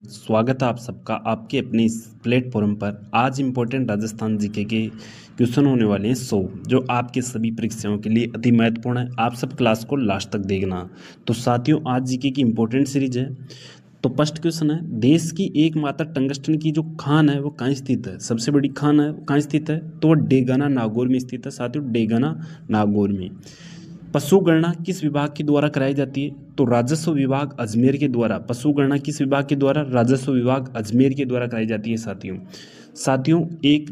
स्वागत है आप सबका आपके अपने इस प्लेटफॉर्म पर। आज इम्पोर्टेंट राजस्थान जीके के क्वेश्चन होने वाले हैं 100 जो आपके सभी परीक्षाओं के लिए अति महत्वपूर्ण है। आप सब क्लास को लास्ट तक देखना। तो साथियों, आज जीके की इम्पोर्टेंट सीरीज है। तो फर्स्ट क्वेश्चन है, देश की एकमात्र टंगस्टन की जो खान है वो कहाँ स्थित है? सबसे बड़ी खान है वो कहाँ स्थित है? तो वो डेगाना नागौर में स्थित है साथियों, डेगाना नागौर में। पशु गणना किस विभाग के द्वारा कराई जाती है? तो राजस्व विभाग अजमेर के द्वारा। पशु गणना किस विभाग के द्वारा? राजस्व विभाग अजमेर के द्वारा कराई जाती है साथियों एक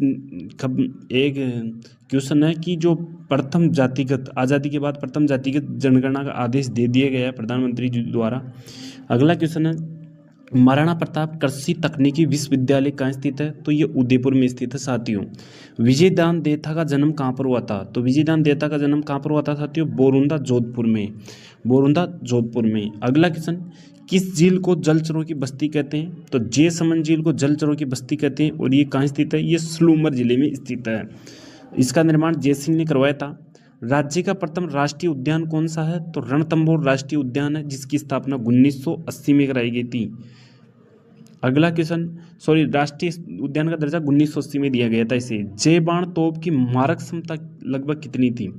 क्वेश्चन है कि जो प्रथम जातिगत आज़ादी के बाद प्रथम जातिगत जनगणना का आदेश दे दिया गया है प्रधानमंत्री जी द्वारा। अगला क्वेश्चन है, महाराणा प्रताप कृषि तकनीकी विश्वविद्यालय कहाँ स्थित है? तो ये उदयपुर में स्थित है साथियों। विजयदान देथा का जन्म कहाँ पर हुआ था? तो विजयदान देथा का जन्म कहाँ पर हुआ था साथियों? बोरुंदा जोधपुर में। बोरुंदा जोधपुर में। अगला क्वेश्चन, किस झील को जलचरों की बस्ती कहते हैं? तो जयसमंद झील को जलचरों की बस्ती कहते हैं और ये कहाँ स्थित है? ये सलूमर जिले में स्थित है। इसका निर्माण जयसिंह ने करवाया था। राज्य का प्रथम राष्ट्रीय उद्यान कौन सा है? तो रणथंभौर राष्ट्रीय उद्यान है, जिसकी स्थापना 1980 में कराई गई थी। अगला क्वेश्चन, राष्ट्रीय उद्यान का दर्जा 1980 में दिया गया था इसे। जय बाण तोप की मारक क्षमता लगभग कितनी थी?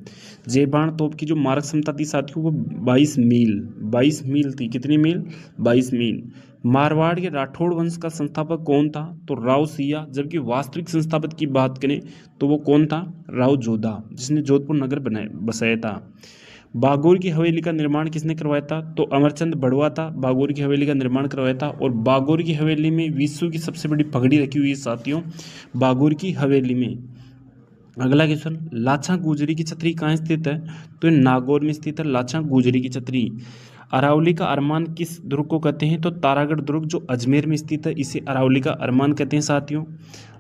जय बाण तोप की जो मारक क्षमता थी साथियों वो 22 मील थी। कितनी मील? 22 मील। मारवाड़ के राठौड़ वंश का संस्थापक कौन था? तो राव सिया। जबकि वास्तविक संस्थापक की बात करें तो वो कौन था? राव जोधा, जिसने जोधपुर नगर बसाया था। बागोर की हवेली का निर्माण किसने करवाया था? तो अमरचंद बड़वा था, बागोर की हवेली का निर्माण करवाया था। और बागोर की हवेली में विश्व की सबसे बड़ी पगड़ी रखी हुई है साथियों, बागोर की हवेली में। अगला क्वेश्चन, लाछा गुजरी की छतरी कहाँ स्थित है? तो ये नागौर में स्थित है लाछा गुजरी की छतरी। अरावली का अरमान किस दुर्ग को कहते हैं? तो तारागढ़ दुर्ग जो अजमेर में स्थित है इसे अरावली का अरमान कहते हैं साथियों।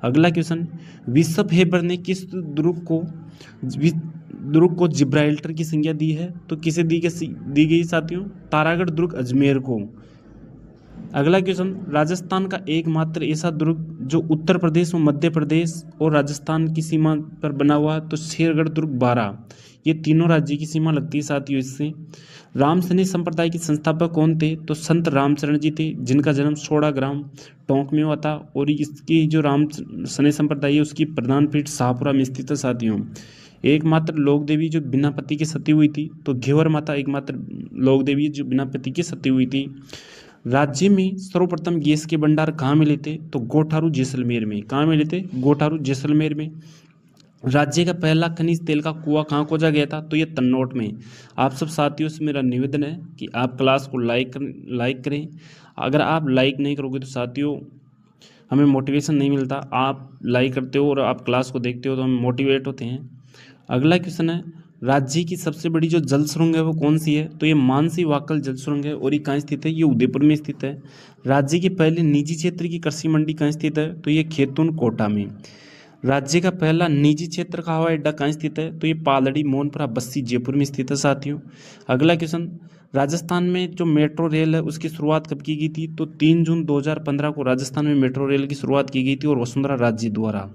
अगला क्वेश्चन, बिशप हेबर ने किस दुर्ग को जिब्राल्टर की संज्ञा दी है? तो किसे दी गई साथियों? तारागढ़ दुर्ग अजमेर को। अगला क्वेश्चन, राजस्थान का एकमात्र ऐसा दुर्ग जो उत्तर प्रदेश और मध्य प्रदेश और राजस्थान की सीमा पर बना हुआ है? तो शेरगढ़ दुर्ग 12। ये तीनों राज्य की सीमा लगती है साथियों इससे। रामसनी संप्रदाय के संस्थापक कौन थे? तो संत रामचरण जी थे, जिनका जन्म 16 ग्राम टोंक में हुआ था। और इसकी जो रामसनी संप्रदाय है उसकी प्रधान पीठ शाहपुरा में स्थित है साथियों। एकमात्र लोक देवी जो बिना पति के सती हुई थी, तो घेवर माता एकमात्र लोक देवी जो बिना पति के सती हुई थी। राज्य में सर्वप्रथम गैस के भंडार कहाँ मिले थे? तो गोठारू जैसलमेर में। कहाँ मिले थे? गोठारू जैसलमेर में। राज्य का पहला खनिज तेल का कुआं कहाँ खोजा गया था? तो ये तन्नौट में। आप सब साथियों से मेरा निवेदन है कि आप क्लास को लाइक करें। अगर आप लाइक नहीं करोगे तो साथियों हमें मोटिवेशन नहीं मिलता। आप लाइक करते हो और आप क्लास को देखते हो तो हम मोटिवेट होते हैं। अगला क्वेश्चन है, राज्य की सबसे बड़ी जो जल सुरंग है वो कौन सी है? तो ये मानसी वाकल जल सुरंग है और ये कहाँ स्थित है? ये उदयपुर में स्थित है। राज्य के पहले निजी क्षेत्र की कृषि मंडी कहाँ स्थित है? तो ये खेतून कोटा में। राज्य का पहला निजी क्षेत्र का हवाई अड्डा कहाँ स्थित है? तो ये पालड़ी मोनपुरा बस्सी जयपुर में स्थित है साथियों। अगला क्वेश्चन, राजस्थान में जो मेट्रो रेल है उसकी शुरुआत कब की गई थी? तो 3 जून 2015 को राजस्थान में मेट्रो रेल की शुरुआत की गई थी और वसुंधरा राज्य द्वारा।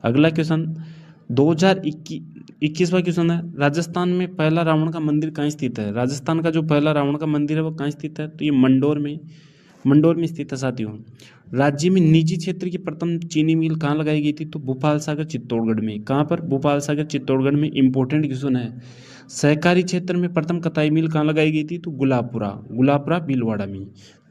अगला क्वेश्चन 2021वां क्वेश्चन है, राजस्थान में पहला रावण का मंदिर कहाँ स्थित है? राजस्थान का जो पहला रावण का मंदिर है वो कहाँ स्थित है? तो ये मंडोर में स्थित है साथियों। राज्य में निजी क्षेत्र की प्रथम चीनी मिल कहाँ लगाई गई थी? तो भोपाल सागर चित्तौड़गढ़ में। कहाँ पर? भोपाल सागर चित्तौड़गढ़ में। इंपॉर्टेंट क्वेश्चन है। सहकारी क्षेत्र में प्रथम कताई मिल कहाँ लगाई गई थी? तो गुलापुरा भीलवाड़ा में।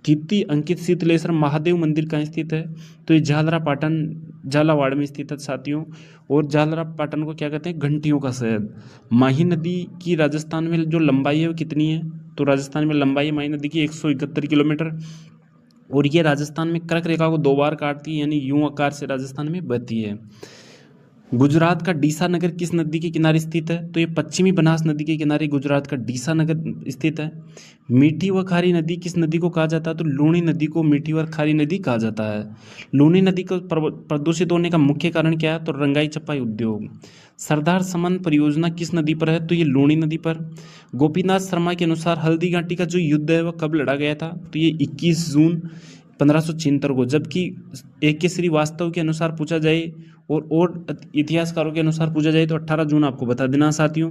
तृतीय अंकित शीतलेश्वर महादेव मंदिर कहाँ स्थित है? तो ये झालावाड़ में स्थित है साथियों। और झालरापाटन को क्या कहते हैं? घंटियों का शहर। माही नदी की राजस्थान में जो लंबाई है वो कितनी है? तो राजस्थान में लंबाई माही नदी की 171 किलोमीटर। और ये राजस्थान में कर्क रेखा को 2 बार काटती है, यानी यूं आकार से राजस्थान में बहती है। गुजरात का डीसा नगर किस नदी के किनारे स्थित है? तो ये पश्चिमी बनास नदी के किनारे गुजरात का डीसा नगर स्थित है। मीठी व खारी नदी किस नदी को कहा जाता है? तो लूणी नदी को मीठी व खारी नदी कहा जाता है। लूणी नदी को प्रदूषित होने का मुख्य कारण क्या है? तो रंगाई छपाई उद्योग। सरदार समन परियोजना किस नदी पर है? तो ये लूणी नदी पर। गोपीनाथ शर्मा के अनुसार हल्दी घाटी का जो युद्ध है वह कब लड़ा गया था? तो ये 21 जून 1576 को। जबकि AK श्रीवास्तव के अनुसार पूछा जाए और इतिहासकारों के अनुसार पूछा जाए तो 18 जून आपको बता देना साथियों।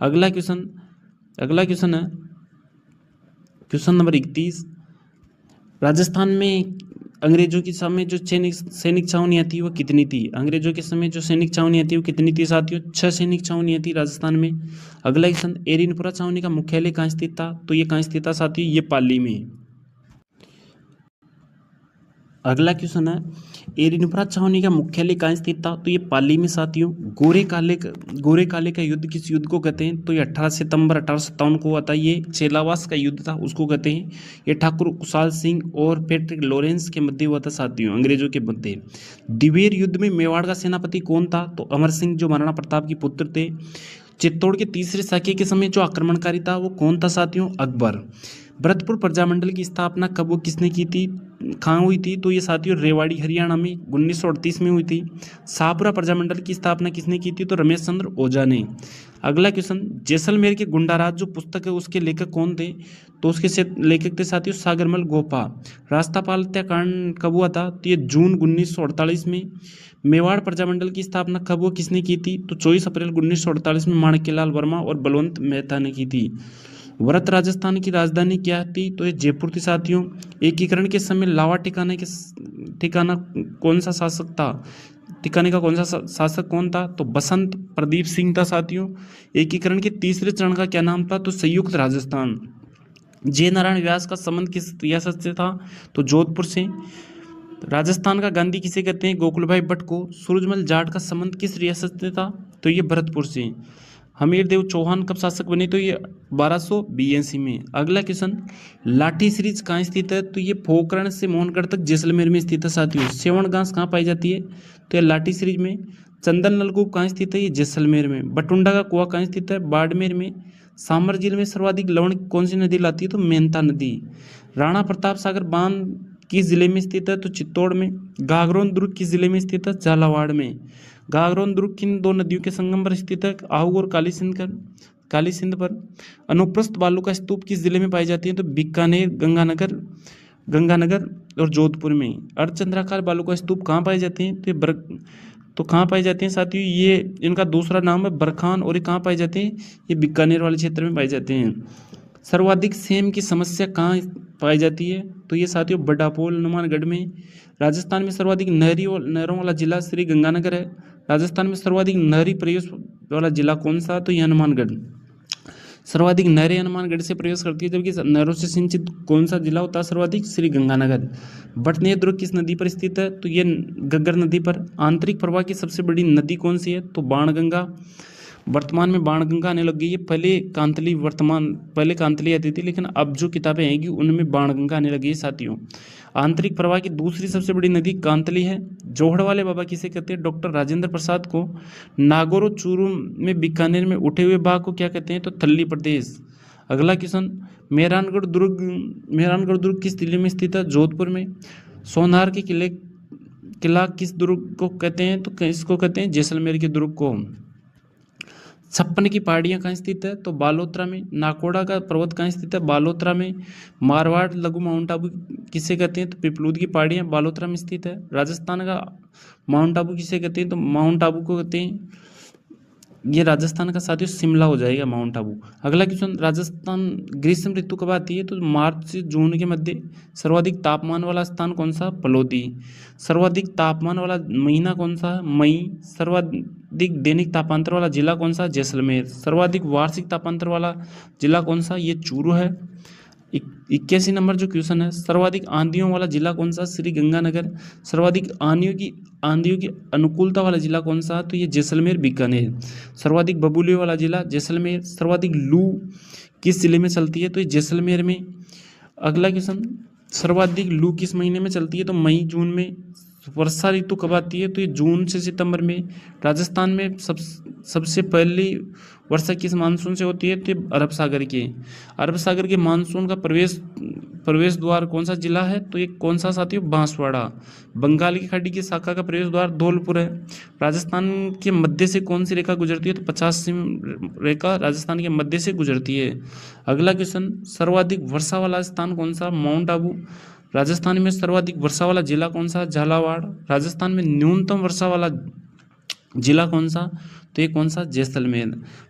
अगला क्वेश्चन है क्वेश्चन नंबर 31। राजस्थान में अंग्रेजों के समय जो सैनिक छावनियाँ थी वो कितनी थी? अंग्रेजों के समय जो सैनिक छावनियाँ थी वो कितनी थी साथियों? 6 सैनिक छावनियाँ थी राजस्थान में। अगला क्वेश्चन, एरिनपुरा छावनी का मुख्यालय कहाँ स्थित था? तो ये कहाँ स्थित था साथियों? ये पाली में। अगला क्वेश्चन है, एरिनपुरा छावनी का मुख्यालय कहाँ स्थित था? तो ये पाली में साथियों। गोरे काले का युद्ध किस युद्ध को कहते हैं? तो ये 18 सितंबर 1857 को हुआ था। ये चेलावास का युद्ध था, उसको कहते हैं। ये ठाकुर कुशाल सिंह और पैट्रिक लॉरेंस के मध्य हुआ था साथियों, अंग्रेजों के मध्य। दिवेर युद्ध में मेवाड़ का सेनापति कौन था? तो अमर सिंह, जो महाराणा प्रताप के पुत्र थे। चित्तौड़ के तीसरे साके के समय जो आक्रमणकारी था वो कौन था साथियों? अकबर। भरतपुर प्रजामंडल की स्थापना कब वो किसने की थी, कहाँ हुई थी? तो ये साथियों रेवाड़ी हरियाणा में 1938 में हुई थी। शाहपुरा प्रजामंडल की स्थापना किसने की थी? तो रमेश चंद्र ओझा ने। अगला क्वेश्चन, जैसलमेर के गुंडाराज जो पुस्तक है उसके लेखक कौन थे? तो उसके लेखक थे साथियों सागरमल गोपा। रास्तापाल हत्याकांड कब हुआ था? तो ये जून 1948 में। मेवाड़ प्रजामंडल की स्थापना कब वो किसने की थी? तो 24 अप्रैल 1948 में माणक्यलाल वर्मा और बलवंत मेहता ने की थी। वरत राजस्थान की राजधानी क्या थी? तो ये जयपुर थी साथियों। एकीकरण के समय लावा ठिकाना कौन सा शासक था? ठिकाने का कौन सा शासक कौन था? तो बसंत प्रदीप सिंह था साथियों। एकीकरण के तीसरे चरण का क्या नाम था? तो संयुक्त राजस्थान। जय नारायण व्यास का संबंध किस रियासत से था? तो जोधपुर से। राजस्थान का गांधी किसे कहते हैं? गोकुल भाई भट्ट को। सूरजमल जाट का संबंध किस रियासत से था? तो ये भरतपुर से। हमीरदेव चौहान कब शासक बने? तो ये 1282 में। अगला क्वेश्चन, लाठी सीरीज कहाँ स्थित है? तो ये पोखरण से मोहनगढ़ तक जैसलमेर में स्थित है साथियों। सेवण घास कहाँ पाई जाती है? तो ये लाठी सीरीज में। चंदन नलकूप कहाँ स्थित है? ये जैसलमेर में। बटुंडा का कुआं कहाँ स्थित है? बाड़मेर में। सामर झील में सर्वाधिक लवण कौन सी नदी लाती है? तो मेहता नदी। राणा प्रताप सागर बांध किस जिले में स्थित है? तो चित्तौड़ में। गागरोन दुर्ग किस जिले में स्थित है? झालावाड़ में। गागरोन दुर्ग किन दो नदियों के संगम पर स्थित है? आहू और काली सिंध पर। अनुप्रस्थ बालू का स्तूप किस जिले में पाई जाती है? तो बीकानेर, गंगानगर और जोधपुर में। अर्धचंद्राकार बालू का स्तूप कहाँ पाए जाते हैं? तो कहाँ पाए जाते हैं साथियों? ये इनका दूसरा नाम है बरखान, और ये कहाँ पाए जाते हैं? ये बीकानेर वाले क्षेत्र में पाए जाते हैं। सर्वाधिक सेम की समस्या कहाँ पाई जाती है? तो ये साथियों बडापोल, हनुमानगढ़ में। राजस्थान में सर्वाधिक नहरों वाला जिला श्री गंगानगर है। राजस्थान में सर्वाधिक नहरी प्रवेश वाला जिला कौन सा? तो ये हनुमानगढ़। सर्वाधिक नहरें हनुमानगढ़ से प्रवेश करती है, जबकि नहरों से सिंचित कौन सा जिला होता है सर्वाधिक? श्री गंगानगर। बटनेर दुर्ग किस नदी पर स्थित है? तो ये घग्गर नदी पर। आंतरिक प्रवाह की सबसे बड़ी नदी कौन सी है? तो बाणगंगा। वर्तमान में बाणगंगा आने लग गई है। पहले कांतली आती थी, लेकिन अब जो किताबें आएंगी उनमें बाणगंगा आने लगी है साथियों। आंतरिक प्रवाह की दूसरी सबसे बड़ी नदी कांतली है। जोहड़ वाले बाबा किसे कहते हैं? डॉक्टर राजेंद्र प्रसाद को। नागौर और चूरू में बीकानेर में उठे हुए बाघ को क्या कहते हैं? तो थल्ली प्रदेश। अगला क्वेश्चन, मेहरानगढ़ दुर्ग किस जिले में स्थित है? जोधपुर में। सोनार के किला किस दुर्ग को कहते हैं? तो इसको कहते हैं जैसलमेर के दुर्ग को। 56 की पहाड़ियाँ कहाँ स्थित है? तो बालोतरा में। नाकोड़ा का पर्वत कहाँ स्थित है? बालोतरा में। मारवाड़ लघु माउंट आबू किसे कहते हैं? तो पिपलूद की पहाड़ियाँ बालोतरा में स्थित है। राजस्थान का माउंट आबू किसे कहते हैं? तो माउंट आबू को कहते हैं, ये राजस्थान का साथियों शिमला हो जाएगा माउंट आबू। अगला क्वेश्चन, राजस्थान ग्रीष्म ऋतु कब आती है? तो मार्च से जून के मध्य। सर्वाधिक तापमान वाला स्थान कौन सा? पलौदी। सर्वाधिक तापमान वाला महीना कौन सा? मई। सर्वाधिक दैनिक तापांतर वाला जिला कौन सा? जैसलमेर। सर्वाधिक वार्षिक तापांतर वाला जिला कौन सा? ये चूरू है। 81 नंबर जो क्वेश्चन है, सर्वाधिक आंधियों वाला जिला कौन सा? श्री गंगानगर। सर्वाधिक आंधियों की अनुकूलता वाला जिला कौन सा? तो ये जैसलमेर, बीकानेर। सर्वाधिक बबूले वाला जिला जैसलमेर। सर्वाधिक लू किस जिले में चलती है? तो ये जैसलमेर में। अगला क्वेश्चन, सर्वाधिक लू किस महीने में चलती है? तो मई जून में। वर्षा ऋतु कब आती है? तो ये जून से सितंबर में। राजस्थान में सबसे पहली वर्षा किस मानसून से होती है? तो अरब सागर के मानसून का प्रवेश द्वार कौन सा जिला है? तो ये कौन सा साथियों? बांसवाड़ा। बंगाल की खाड़ी की शाखा का प्रवेश द्वार धौलपुर है। राजस्थान के मध्य से कौन सी रेखा गुजरती है? तो 50 रेखा राजस्थान के मध्य से गुजरती है। अगला क्वेश्चन, सर्वाधिक वर्षा वाला स्थान कौन सा? माउंट आबू। राजस्थान में सर्वाधिक वर्षा वाला जिला कौन सा? झालावाड़। राजस्थान में न्यूनतम वर्षा वाला जिला कौन सा? तो ये कौन सा? जैसलमेर।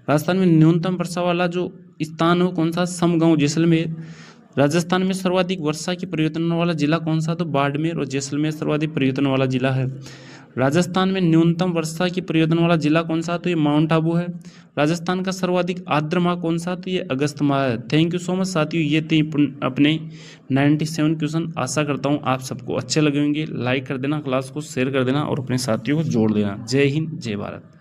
राजस्थान में न्यूनतम वर्षा वाला जो स्थान हो कौन सा? समगांव, जैसलमेर। राजस्थान में सर्वाधिक वर्षा की प्रयुक्तन वाला जिला कौन सा? तो बाड़मेर और जैसलमेर सर्वाधिक प्रयुक्तन वाला जिला है। राजस्थान में न्यूनतम वर्षा की प्रयुक्तन वाला जिला कौन सा? तो ये माउंट आबू है। राजस्थान का सर्वाधिक आर्द्र माह कौन सा? तो ये अगस्त माह है। थैंक यू सो मच साथियों, ये थे अपने 97 क्वेश्चन। आशा करता हूँ आप सबको अच्छे लगे होंगे। लाइक कर देना, क्लास को शेयर कर देना और अपने साथियों को जोड़ देना। जय हिंद, जय भारत।